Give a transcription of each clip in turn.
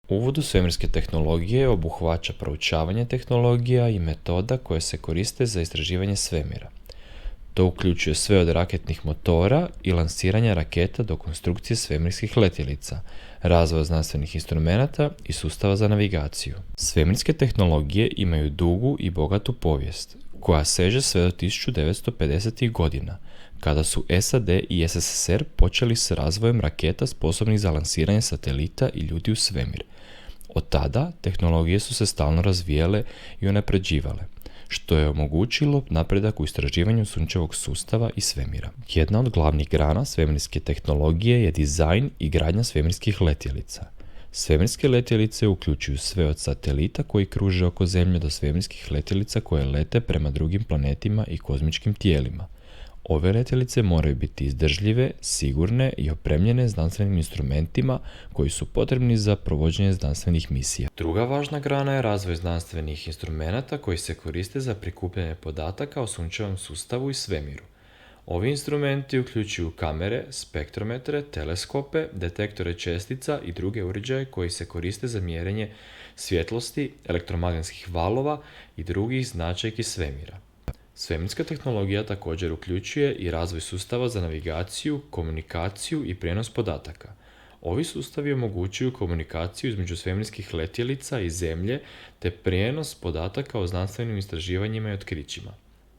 Uvod u svemirske tehnologije obuhvaća proučavanje tehnologija i metoda koje se koriste za istraživanje svemira. To uključuje sve od raketnih motora i lansiranja raketa do konstrukcije svemirskih letjelica, razvoja znanstvenih instrumenata i sustava za navigaciju. Svemirske tehnologije imaju dugu i bogatu povijest, koja seže sve do 1950. godina, kada su SAD i SSSR počeli s razvojem raketa sposobnih za lansiranje satelita i ljudi u svemir. Od tada, tehnologije su se stalno razvijale i unapređivale, što je omogućilo napredak u istraživanju sunčevog sustava i svemira. Jedna od glavnih grana svemirske tehnologije je dizajn i gradnja svemirskih letjelica. Svemirske letjelice uključuju sve od satelita koji kruže oko Zemlje do svemirskih letjelica koje lete prema drugim planetima i kozmičkim tijelima. Ove letjelice moraju biti izdržljive, sigurne i opremljene znanstvenim instrumentima koji su potrebni za provođenje znanstvenih misija. Druga važna grana je razvoj znanstvenih instrumenata koji se koriste za prikupljanje podataka o sunčevom sustavu i svemiru. Ovi instrumenti uključuju kamere, spektrometre, teleskope, detektore čestica i druge uređaje koji se koriste za mjerenje svjetlosti, elektromagnetskih valova i drugih značajki svemira. Svemirska tehnologija također uključuje i razvoj sustava za navigaciju, komunikaciju i prijenos podataka. Ovi sustavi omogućuju komunikaciju između svemirskih letjelica i Zemlje te prijenos podataka o znanstvenim istraživanjima i otkrićima.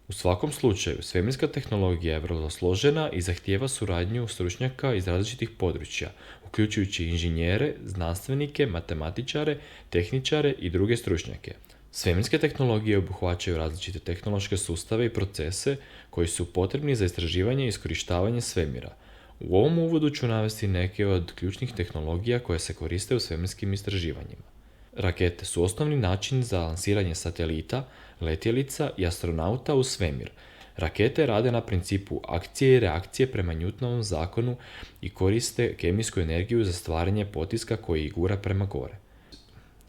U svakom slučaju, svemirska tehnologija je vrlo složena i zahtijeva suradnju stručnjaka iz različitih područja, uključujući inženjere, znanstvenike, matematičare, tehničare i druge stručnjake. Svemirske tehnologije obuhvaćaju različite tehnološke sustave i procese koji su potrebni za istraživanje i iskorištavanje svemira. U ovom uvodu ću navesti neke od ključnih tehnologija koje se koriste u svemirskim istraživanjima. Rakete su osnovni način za lansiranje satelita, letjelica i astronauta u svemir. Rakete rade na principu akcije i reakcije prema Newtonovom zakonu i koriste kemijsku energiju za stvaranje potiska koji ih gura prema gore.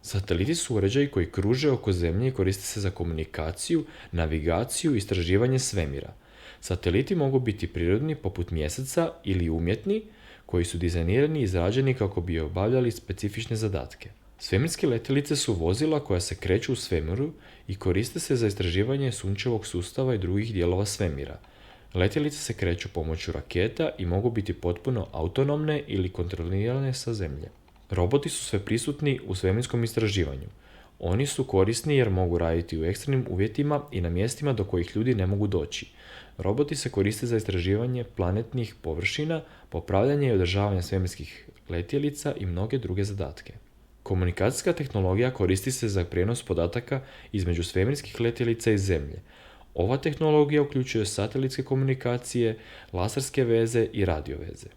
Sateliti su uređaji koji kruže oko Zemlje i koriste se za komunikaciju, navigaciju i istraživanje svemira. Sateliti mogu biti prirodni poput Mjeseca ili umjetni, koji su dizajnirani i izrađeni kako bi obavljali specifične zadatke. Svemirske letjelice su vozila koja se kreću u svemiru i koriste se za istraživanje sunčevog sustava i drugih dijelova svemira. Letjelice se kreću pomoću raketa i mogu biti potpuno autonomne ili kontrolirane sa Zemlje. Roboti su sve prisutni u svemirskom istraživanju. Oni su korisni jer mogu raditi u ekstremnim uvjetima i na mjestima do kojih ljudi ne mogu doći. Roboti se koriste za istraživanje planetnih površina, popravljanje i održavanje svemirskih letjelica i mnoge druge zadatke. Komunikacijska tehnologija koristi se za prijenos podataka između svemirskih letjelica i Zemlje. Ova tehnologija uključuje satelitske komunikacije, laserske veze i radio veze.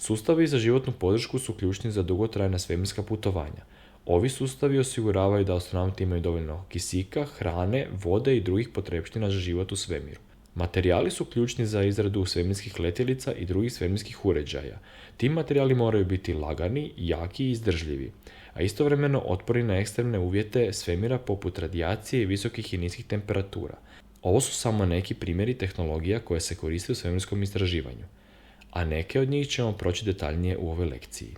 Sustavi za životnu podršku su ključni za dugotrajna svemirska putovanja. Ovi sustavi osiguravaju da astronauti imaju dovoljno kisika, hrane, vode i drugih potrepština za život u svemiru. Materijali su ključni za izradu svemirskih letjelica i drugih svemirskih uređaja. Ti materijali moraju biti lagani, jaki i izdržljivi, a istovremeno otporni na ekstremne uvjete svemira poput radijacije i visokih i niskih temperatura. Ovo su samo neki primjeri tehnologija koje se koriste u svemirskom istraživanju, a neke od njih ćemo proći detaljnije u ovoj lekciji.